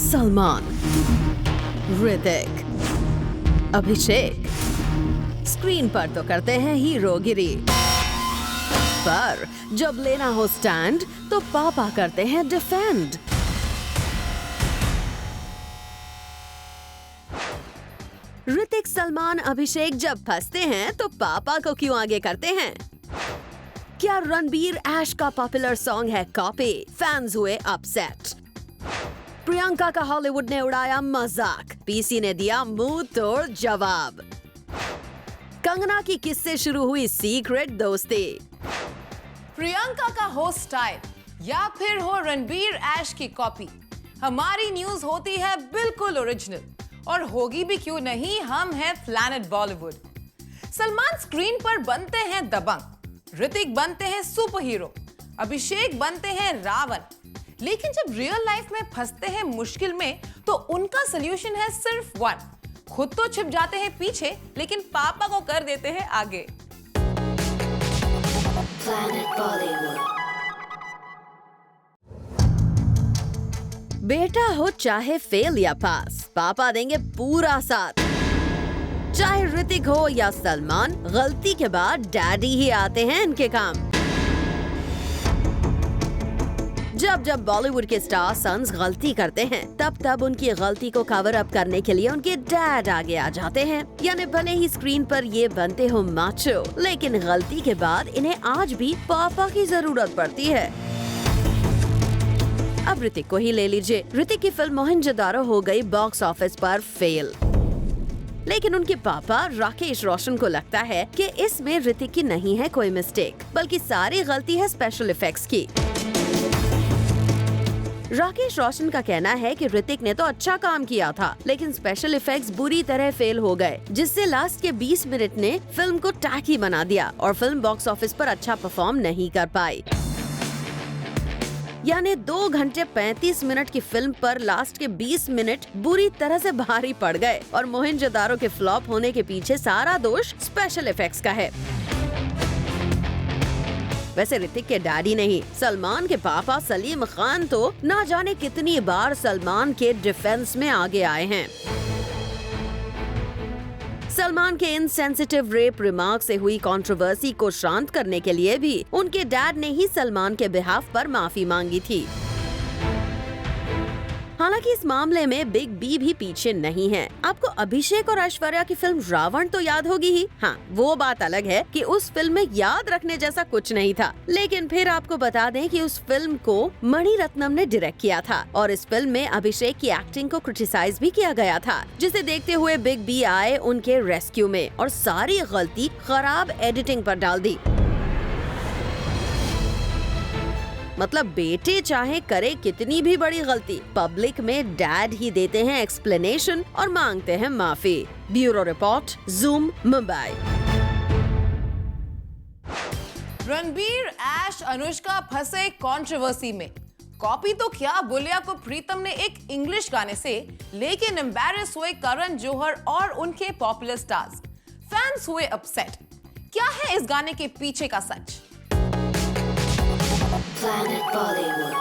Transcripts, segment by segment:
सलमान, ऋतिक, अभिषेक screen पर तो करते हैं हीरोगिरी, पर जब लेना हो स्टैंड तो पापा करते हैं डिफेंड। ऋतिक, सलमान, अभिषेक जब फंसते हैं तो पापा को क्यों आगे करते हैं? क्या रणबीर ऐश का पॉपुलर सॉन्ग है कॉपी? फैंस हुए अपसेट। प्रियंका का हॉलीवुड ने उड़ाया मजाक, पीसी ने दिया मुंह तोड़ जवाब। कंगना की किससे शुरू हुई सीक्रेट दोस्ती? प्रियंका का हो स्टाइल या फिर हो रणबीर ऐश की कॉपी, हमारी न्यूज होती है बिल्कुल ओरिजिनल, और होगी भी क्यों नहीं, हम हैं प्लैनेट बॉलीवुड। सलमान स्क्रीन पर बनते हैं दबंग, ऋतिक बनते हैं सुपर हीरो, अभिषेक बनते हैं रावण, लेकिन जब रियल लाइफ में फंसते हैं मुश्किल में तो उनका सलूशन है सिर्फ वन। खुद तो छिप जाते हैं पीछे, लेकिन पापा को कर देते हैं आगे। बेटा हो चाहे फेल या पास, पापा देंगे पूरा साथ। चाहे ऋतिक हो या सलमान, गलती के बाद डैडी ही आते हैं इनके काम। जब जब बॉलीवुड के स्टार सन्स गलती करते हैं, तब तब उनकी गलती को कवर अप करने के लिए उनके डैड आगे आ जाते हैं। यानी भले ही स्क्रीन पर ये बनते हो माचो, लेकिन गलती के बाद इन्हें आज भी पापा की जरूरत पड़ती है। अब ऋतिक को ही ले लीजिए। ऋतिक की फिल्म मोहनजोदारो हो गई बॉक्स ऑफिस पर फेल, लेकिन उनके पापा राकेश रोशन को लगता है कि इसमें ऋतिक की नहीं है कोई मिस्टेक, बल्कि सारी गलती है स्पेशल इफेक्ट्स की। राकेश रोशन का कहना है कि ऋतिक ने तो अच्छा काम किया था, लेकिन स्पेशल इफेक्ट्स बुरी तरह फेल हो गए, जिससे लास्ट के 20 मिनट ने फिल्म को टैकी बना दिया और फिल्म बॉक्स ऑफिस पर अच्छा परफॉर्म नहीं कर पाई। यानी 2 घंटे 35 मिनट की फिल्म पर लास्ट के 20 मिनट बुरी तरह से भारी पड़ गए, और मोहनजोदारो के फ्लॉप होने के पीछे सारा दोष स्पेशल इफेक्ट्स का है। वैसे ऋतिक के डैडी नहीं, सलमान के पापा सलीम खान तो ना जाने कितनी बार सलमान के डिफेंस में आगे आए हैं। सलमान के इनसेंसिटिव रेप रिमार्क से हुई कंट्रोवर्सी को शांत करने के लिए भी उनके डैड ने ही सलमान के बिहाफ पर माफी मांगी थी। हालांकि इस मामले में बिग बी भी पीछे नहीं है। आपको अभिषेक और ऐश्वर्या की फिल्म रावण तो याद होगी ही। हाँ, वो बात अलग है कि उस फिल्म में याद रखने जैसा कुछ नहीं था, लेकिन फिर आपको बता दें कि उस फिल्म को मणि रत्नम ने डायरेक्ट किया था, और इस फिल्म में अभिषेक की एक्टिंग को क्रिटिसाइज भी किया गया था, जिसे देखते हुए बिग बी आए उनके रेस्क्यू में और सारी गलती खराब एडिटिंग पर डाल दी। मतलब बेटे चाहे करे कितनी भी बड़ी गलती, पब्लिक में डैड ही देते हैं एक्सप्लेनेशन और मांगते हैं माफी। Bureau report, Zoom, Mumbai. Ranbir Aish Anushka फंसे कंट्रोवर्सी में। कॉपी तो क्या, बुलिया को प्रीतम ने एक इंग्लिश गाने से, लेकिन एम्बैरेस हुए करण जौहर और उनके पॉपुलर स्टार्स। फैंस हुए अपसेट। क्या है इस गाने के पीछे का सच? Planet Bollywood.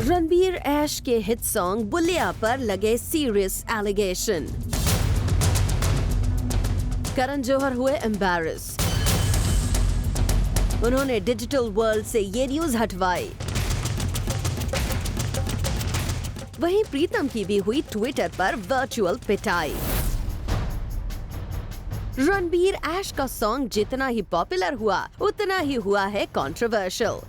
रणबीर ऐश के हिट सॉन्ग बुलिया पर लगे सीरियस एलिगेशन। करण जौहर हुए एम्बैरेस। उन्होंने डिजिटल वर्ल्ड से ये न्यूज हटवाई। वहीं प्रीतम की भी हुई ट्विटर पर वर्चुअल पिटाई। रणबीर ऐश का सॉन्ग जितना ही पॉपुलर हुआ, उतना ही हुआ है कंट्रोवर्शियल।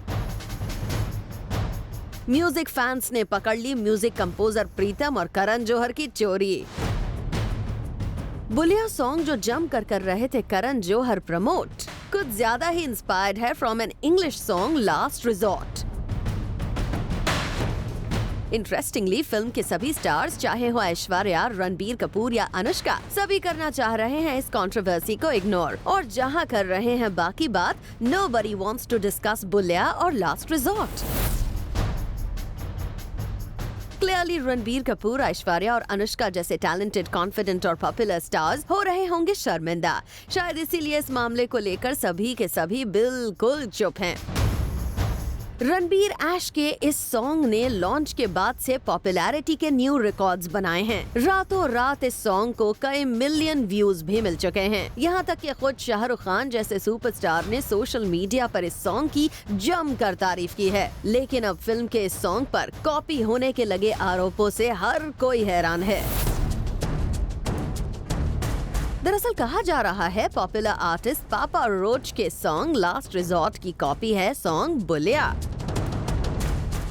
म्यूजिक फैंस ने पकड़ ली म्यूजिक कंपोजर प्रीतम और करण जौहर की चोरी। बुलिया सॉन्ग जो जम कर रहे थे करण जौहर प्रमोट, कुछ ज्यादा ही इंस्पायर्ड है from an English song last resort. Interestingly film के सभी स्टार्स, चाहे हो ऐश्वर्या, रणबीर कपूर या अनुष्का, सभी करना चाह रहे हैं इस कंट्रोवर्सी को इग्नोर, और जहां कर रहे हैं बाकी बात, नोबडी वांट्स टू डिस्कस बुलिया और last resort. Clearly Ranbir Kapoor, Aishwarya और अनुष्का जैसे टैलेंटेड, कॉन्फिडेंट और पॉपुलर स्टार्स हो रहे होंगे शर्मिंदा। शायद इसीलिए इस मामले को लेकर सभी के सभी बिल्कुल चुप हैं। रणबीर ऐश के इस सॉन्ग ने लॉन्च के बाद से पॉपुलैरिटी के न्यू रिकॉर्ड्स बनाए हैं। रातों रात इस सॉन्ग को कई मिलियन व्यूज भी मिल चुके हैं। यहाँ तक कि खुद शाहरुख खान जैसे सुपरस्टार ने सोशल मीडिया पर इस सॉन्ग की जमकर तारीफ की है। लेकिन अब फिल्म के इस सॉन्ग पर कॉपी होने के लगे आरोपों से हर कोई हैरान है। दरअसल कहा जा रहा है पॉपुलर आर्टिस्ट पापा रोच के सॉन्ग लास्ट रिजॉर्ट की कॉपी है सॉन्ग बुलिया।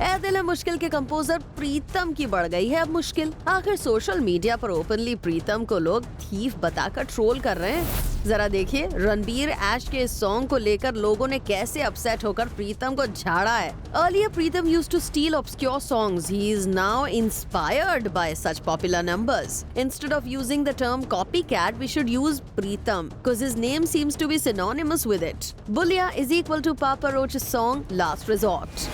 ऐ दिल है मुश्किल के कंपोजर प्रीतम की बढ़ गई है अब मुश्किल। आखिर सोशल मीडिया पर ओपनली प्रीतम को लोग थीफ बताकर ट्रोल कर रहे हैं। जरा देखिए रणबीर ऐश के सॉन्ग को लेकर लोगों ने कैसे अपसेट होकर प्रीतम को झाड़ा है। Earlier Pritham used to steal obscure songs. He is now inspired by such popular numbers. Instead of using the term copycat, we should use Pritham because his name seems to be synonymous with it. Bulia is equal to Papa Roach's song Last Resort.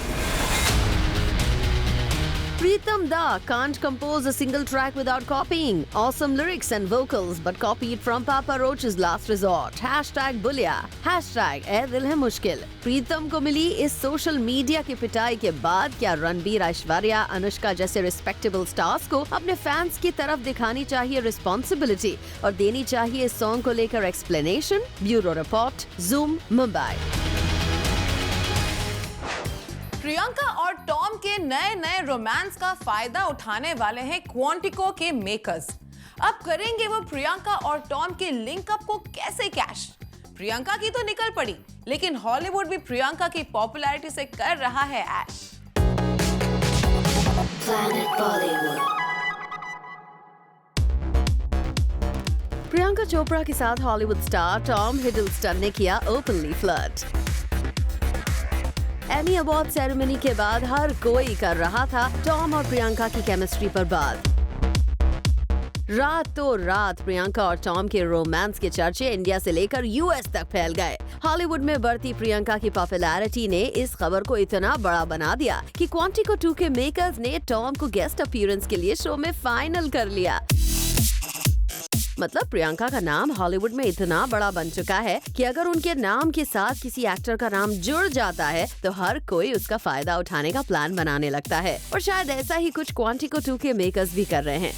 Pritham Da can't compose a single track without copying. Awesome lyrics and vocals, but copied from Papa Roach's Last Resort. Hashtag Bulia. Hashtag ऐ दिल है मुश्किल। प्रीतम को मिली इस social media की पिटाई के बाद क्या रणबीर, ऐश्वर्या, अनुष्का जैसे रिस्पेक्टेबल स्टार्स को अपने फैंस की तरफ दिखानी चाहिए रिस्पॉन्सिबिलिटी और देनी चाहिए इस सॉन्ग को लेकर explanation? Bureau report, Zoom, Mumbai. Priyanka और टॉम के नए नए रोमांस का फायदा उठाने वाले हैं क्वांटिको के मेकर्स। अब करेंगे वो प्रियंका और टॉम के लिंकअप को कैसे कैश? प्रियंका की तो निकल पड़ी, लेकिन हॉलीवुड भी प्रियंका की पॉपुलैरिटी से कर रहा है ऐश। प्रियंका चोपड़ा के साथ हॉलीवुड स्टार टॉम हिडलस्टन ने किया openly flirt. Emmy award ceremony के बाद हर कोई कर रहा था टॉम और प्रियंका की केमिस्ट्री पर बात। रातों रात प्रियंका और टॉम के रोमांस के चर्चे इंडिया से लेकर यूएस तक फैल गए। हॉलीवुड में बढ़ती प्रियंका की पॉपुलैरिटी ने इस खबर को इतना बड़ा बना दिया कि क्वांटिको 2 के मेकर्स ने टॉम को गेस्ट अपीयरेंस के लिए शो में फाइनल कर लिया। मतलब प्रियंका का नाम हॉलीवुड में इतना बड़ा बन चुका है कि अगर उनके नाम के साथ किसी एक्टर का नाम जुड़ जाता है तो हर कोई उसका फायदा उठाने का प्लान बनाने लगता है। और शायद ऐसा ही कुछ क्वांटिको 2 के मेकर्स भी कर रहे हैं।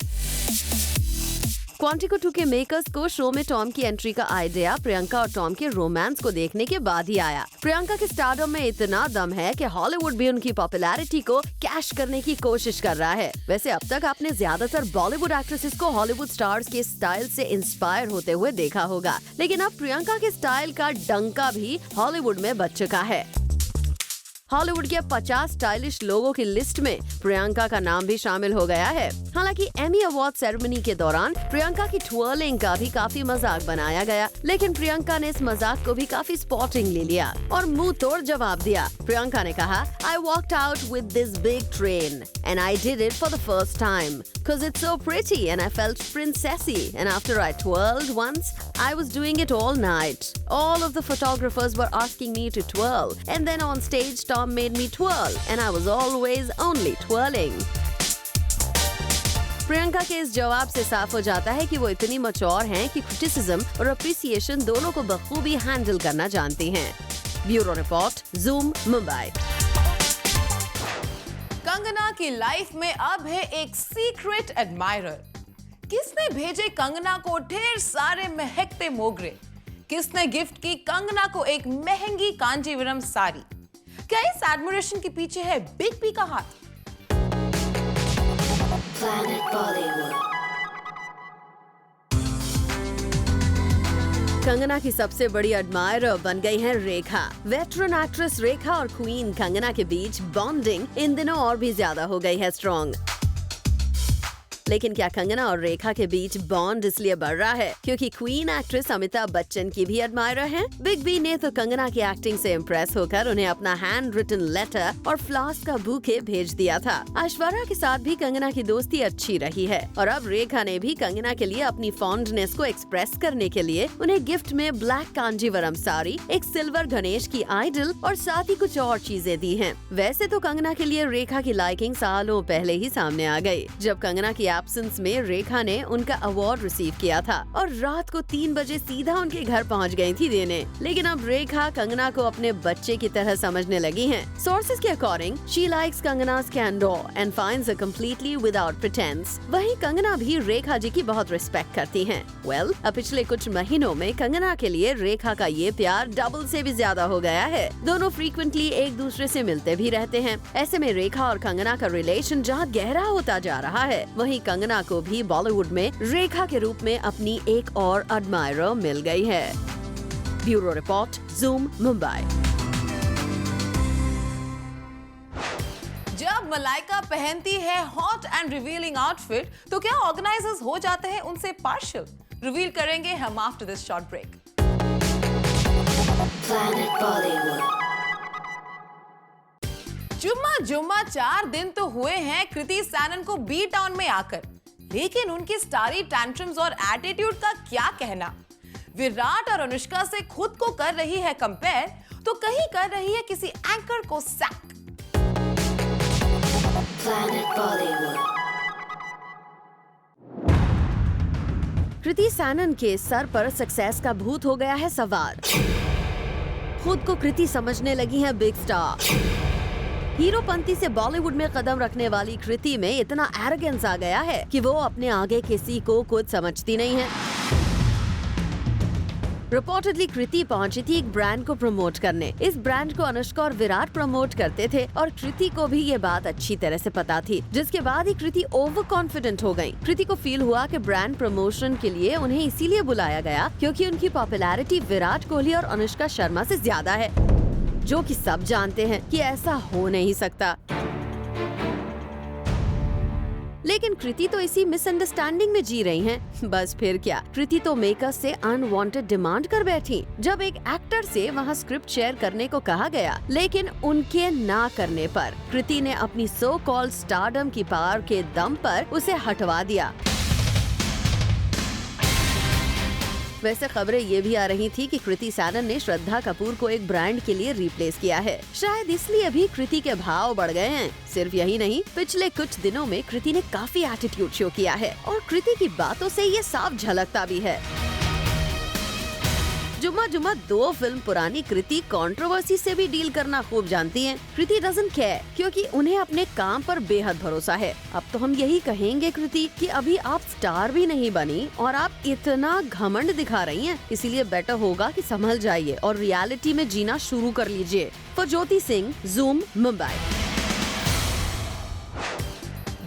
क्वांटिको 2 के मेकर्स को शो में टॉम की एंट्री का आइडिया प्रियंका और टॉम के रोमांस को देखने के बाद ही आया। प्रियंका के स्टारडम में इतना दम है कि हॉलीवुड भी उनकी पॉपुलैरिटी को कैश करने की कोशिश कर रहा है। वैसे अब तक आपने ज्यादातर बॉलीवुड एक्ट्रेसेस को हॉलीवुड स्टार्स के स्टाइल से इंस्पायर होते हुए देखा होगा, लेकिन अब प्रियंका के स्टाइल का डंका भी हॉलीवुड में बज चुका है। हॉलीवुड के 50 स्टाइलिश लोगों की लिस्ट में प्रियंका का नाम भी शामिल हो गया है। हालांकि एमी अवार्ड सेरेमनी के दौरान प्रियंका की ट्विर्लिंग का भी काफी मजाक बनाया गया, लेकिन प्रियंका ने इस मजाक को भी काफी स्पॉटिंग ले लिया और मुंह तोड़ जवाब दिया। प्रियंका ने कहा, I walked out with this big train and I did it for the first time because it's so pretty and I felt princessy and after I twirled once, I was doing it all night. All of the photographers were asking me to twirl and then on stage Tom made me twirl and I was always only twirling. Priyanka के इस जवाब से साफ हो जाता है कि वो इतनी मैच्योर हैं कि क्रिटिसिज्म और अप्रिसिएशन दोनों को बखूबी हैंडल करना जानती हैं। Bureau report, Zoom, Mumbai. Kangana की लाइफ में अब है एक सीक्रेट एडमायरर। किसने भेजे कंगना को ढेर सारे महकते मोगरे? किसने गिफ्ट की कंगना को एक महंगी कांजीवरम साड़ी? क्या इस एडमिरेशन के पीछे है बिग बी का हाथ? कंगना की सबसे बड़ी एडमायरर बन गई हैं रेखा। वेटरन एक्ट्रेस रेखा और क्वीन कंगना के बीच बॉन्डिंग इन दिनों और भी ज्यादा हो गई है स्ट्रॉन्ग। लेकिन क्या कंगना और रेखा के बीच बॉन्ड इसलिए बढ़ रहा है क्योंकि क्वीन एक्ट्रेस अमिताभ बच्चन की भी एडमायरर हैं? बिग बी ने तो कंगना की एक्टिंग से इम्प्रेस होकर उन्हें अपना हैंड रिटन लेटर और फ्लावर्स का बुके भेज दिया था। ऐश्वर्या के साथ भी कंगना की दोस्ती अच्छी रही है और अब रेखा ने भी कंगना के लिए अपनी फॉन्डनेस को एक्सप्रेस करने के लिए उन्हें गिफ्ट में ब्लैक कांजीवरम साड़ी, एक सिल्वर गणेश की आइडल और साथ ही कुछ और चीजें दी हैं। वैसे तो कंगना के लिए रेखा की लाइकिंग सालों पहले ही सामने आ गई, जब कंगना की एब्सेंस में रेखा ने उनका अवार्ड रिसीव किया था और रात को 3 बजे सीधा उनके घर पहुंच गई थी देने। लेकिन अब रेखा कंगना को अपने बच्चे की तरह समझने लगी हैं। सोर्सेज के अकॉर्डिंग शी लाइक्स कंगना's candor and finds her completely without pretense। वहीं कंगना भी रेखा जी की बहुत रिस्पेक्ट करती हैं। वेल, अब पिछले कुछ महीनों में कंगना के लिए रेखा का ये प्यार डबल से भी ज्यादा हो गया है। दोनों फ्रीक्वेंटली एक दूसरे से मिलते भी रहते हैं। ऐसे में रेखा और कंगना का रिलेशन जहाँ गहरा होता जा रहा है, वहीं कंगना को भी बॉलीवुड में रेखा के रूप में अपनी एक और एडमायरर मिल गई है। Bureau report, Zoom, Mumbai. जब मलाइका पहनती है हॉट एंड रिवीलिंग आउटफिट, तो क्या ऑर्गेनाइजर्स हो जाते हैं उनसे पार्शियल? रिवील करेंगे हम आफ्टर दिस शॉर्ट ब्रेक। जुम्मा 4 दिन तो हुए हैं कृति सैनन को बी टाउन में आकर, लेकिन उनकी स्टारी टैंट्रम्स और एटीट्यूड का क्या कहना। विराट और अनुष्का से खुद को कर रही है कंपेयर, तो कहीं कर रही है किसी एंकर को सैक। कृति सैनन के सर पर सक्सेस का भूत हो गया है सवार। खुद को कृति समझने लगी है बिग स्टार। हीरोपंती से बॉलीवुड में कदम रखने वाली कृति में इतना एरोगेंस आ गया है कि वो अपने आगे किसी को कुछ समझती नहीं है। रिपोर्टेडली कृति पहुंची थी एक ब्रांड को प्रमोट करने। इस ब्रांड को अनुष्का और विराट प्रमोट करते थे और कृति को भी ये बात अच्छी तरह से पता थी, जिसके बाद ही कृति ओवर कॉन्फिडेंट हो गयी। कृति को फील हुआ कि ब्रांड प्रमोशन के लिए उन्हें इसीलिए बुलाया गया क्योंकि उनकी पॉपुलैरिटी विराट कोहली और अनुष्का शर्मा से ज्यादा है, जो कि सब जानते हैं कि ऐसा हो नहीं सकता। लेकिन कृति तो इसी मिसअंडरस्टैंडिंग में जी रही हैं। बस फिर क्या, कृति तो मेकर्स से अनवांटेड डिमांड कर बैठी। जब एक एक्टर से वहां स्क्रिप्ट शेयर करने को कहा गया, लेकिन उनके ना करने पर कृति ने अपनी सो कॉल्ड स्टारडम की पावर के दम पर उसे हटवा दिया। वैसे खबरें ये भी आ रही थी कि कृति सैनन ने श्रद्धा कपूर को एक ब्रांड के लिए रिप्लेस किया है। शायद इसलिए भी कृति के भाव बढ़ गए हैं। सिर्फ यही नहीं, पिछले कुछ दिनों में कृति ने काफी एटीट्यूड शो किया है और कृति की बातों से ये साफ झलकता भी है। जुम्मा 2 फिल्म पुरानी कृति कंट्रोवर्सी से भी डील करना खूब जानती हैं। कृति डजंट केयर क्योंकि उन्हें अपने काम पर बेहद भरोसा है। अब तो हम यही कहेंगे कृति कि अभी आप स्टार भी नहीं बनी और आप इतना घमंड दिखा रही हैं, इसीलिए बेटर होगा कि संभल जाइए और रियलिटी में जीना शुरू कर लीजिए। For Jyoti Singh, zoom, Mumbai.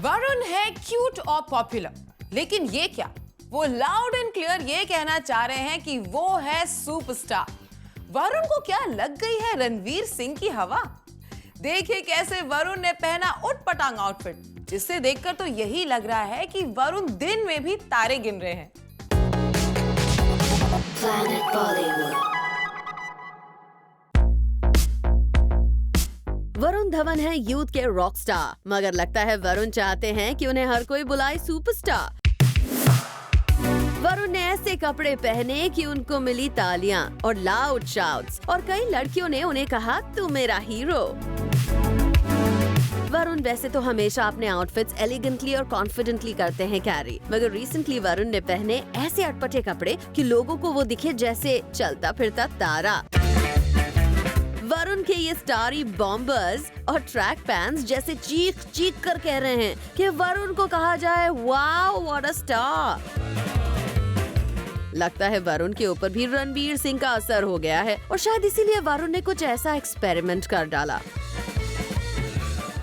वरुण है क्यूट और पॉपुलर, लेकिन ये क्या, वो लाउड एंड क्लियर ये कहना चाह रहे हैं कि वो है सुपरस्टार। वरुण को क्या लग गई है रणवीर सिंह की हवा? देखिए कैसे वरुण ने पहना उटपटांग आउटफिट, जिससे देखकर तो यही लग रहा है कि वरुण दिन में भी तारे गिन रहे हैं। वरुण धवन है यूथ के रॉक स्टार, मगर लगता है वरुण चाहते हैं कि उन्हें हर कोई बुलाए सुपरस्टार। वरुण ने ऐसे कपड़े पहने कि उनको मिली तालियां और लाउड शाउट्स, और कई लड़कियों ने उन्हें कहा तू मेरा हीरो। वरुण वैसे तो हमेशा अपने आउटफिट्स एलिगेंटली और कॉन्फिडेंटली करते हैं कैरी, मगर रिसेंटली वरुण ने पहने ऐसे अटपटे कपड़े कि लोगों को वो दिखे जैसे चलता फिरता तारा। वरुण के ये स्टारी बॉम्बर्स और ट्रैक पैंट्स जैसे चीख चीख कर कह रहे हैं कि वरुण को कहा जाए वाओ व्हाट अ स्टार। लगता है वरुण के ऊपर भी रणबीर सिंह का असर हो गया है और शायद इसीलिए वरुण ने कुछ ऐसा एक्सपेरिमेंट कर डाला।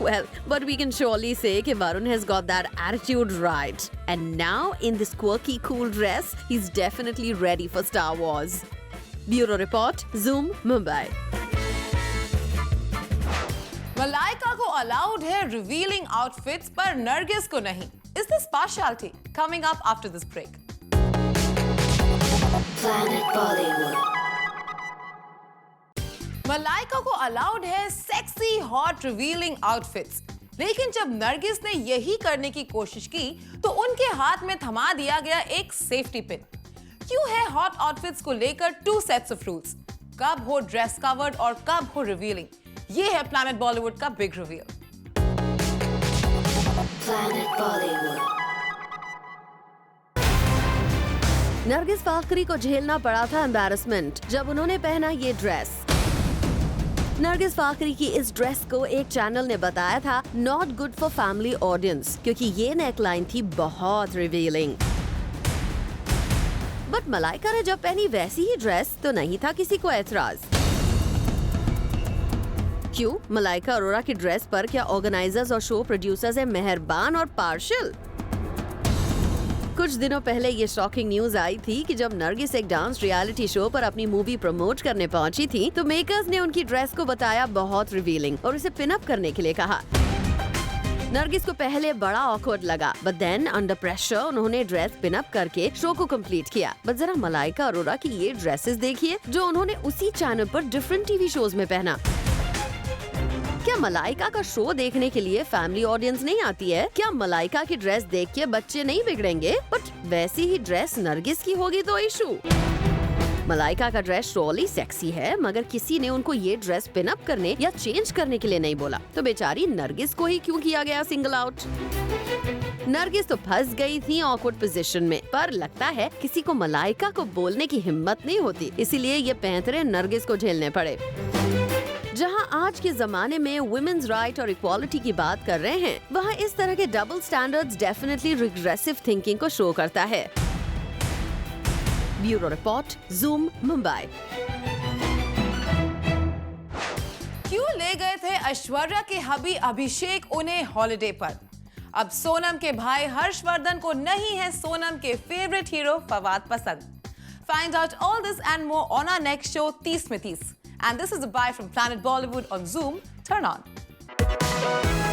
Well, but we can surely say कि Varun has got that attitude right. And now in this quirky cool dress, he's definitely ready for Star Wars. Bureau Report, Zoom, Mumbai. Malaika को अलाउड है revealing outfits पर नरगिस को नहीं। Is this partiality? Coming up after this break. Planet Bollywood. Malaika को allowed है sexy hot revealing outfits, लेकिन जब नरगिस ने यही करने की कोशिश की तो उनके हाथ में थमा दिया गया एक सेफ्टी पिन। क्यों है हॉट आउटफिट्स को लेकर 2 सेट्स ऑफ रूल्स, कब हो ड्रेस कवर्ड और कब हो रिवीलिंग? ये है प्लैनेट बॉलीवुड का big reveal. Planet Bollywood. Nargis Fakhri को झेलना पड़ा था एम्बैरेसमेंट जब उन्होंने पहना ये ड्रेस। नरगिस फाकरी की इस ड्रेस को एक चैनल ने बताया था not good for family audience क्योंकि ये नेकलाइन थी बहुत रिवीलिंग। बट मलाइका ने जब पहनी वैसी ही ड्रेस तो नहीं था किसी को एतराज। क्यों? मलाइका अरोरा की ड्रेस पर क्या ऑर्गेनाइजर्स और शो प्रोड्यूसर्स हैं मेहरबान और पार्शियल? कुछ दिनों पहले ये शॉकिंग न्यूज आई थी कि जब नरगिस एक डांस रियलिटी शो पर अपनी मूवी प्रमोट करने पहुंची थी तो मेकर्स ने उनकी ड्रेस को बताया बहुत रिवीलिंग और उसे पिन अप करने के लिए कहा। नरगिस को पहले बड़ा ऑकवर्ड लगा बट देन अंडर प्रेशर उन्होंने ड्रेस पिन अप करके शो को कंप्लीट किया। बट जरा मलाइका अरोरा की ये ड्रेसेस देखिए जो उन्होंने उसी चैनल पर डिफरेंट टीवी शोज में पहना। क्या मलाइका का शो देखने के लिए फैमिली ऑडियंस नहीं आती है? क्या मलाइका की ड्रेस देख के बच्चे नहीं बिगड़ेंगे? बट वैसी ही ड्रेस नरगिस की होगी तो इशू। मलाइका का ड्रेस श्योरली सेक्सी है मगर किसी ने उनको ये ड्रेस पिन अप करने या चेंज करने के लिए नहीं बोला तो बेचारी नरगिस को ही क्यों किया गया सिंगल आउट? नरगिस तो फंस गई थी ऑकवर्ड पोजीशन में पर लगता है किसी को मलाइका को बोलने की हिम्मत नहीं होती इसीलिए ये पैंतरे नरगिस को झेलने पड़े। जहां आज के जमाने में वुमेन्स राइट और इक्वालिटी की बात कर रहे हैं वहां इस तरह के double standards definitely regressive thinking को शो करता है। Bureau report, Zoom, Mumbai. क्यों ले गए थे ऐश्वर्या के हबी अभिषेक उन्हें हॉलिडे पर? अब सोनम के भाई हर्षवर्धन को नहीं है सोनम के फेवरेट हीरो फवाद पसंद। Find out all this and more on our next show, 30 में 30. And this is a bye from Planet Bollywood on Zoom. Turn on.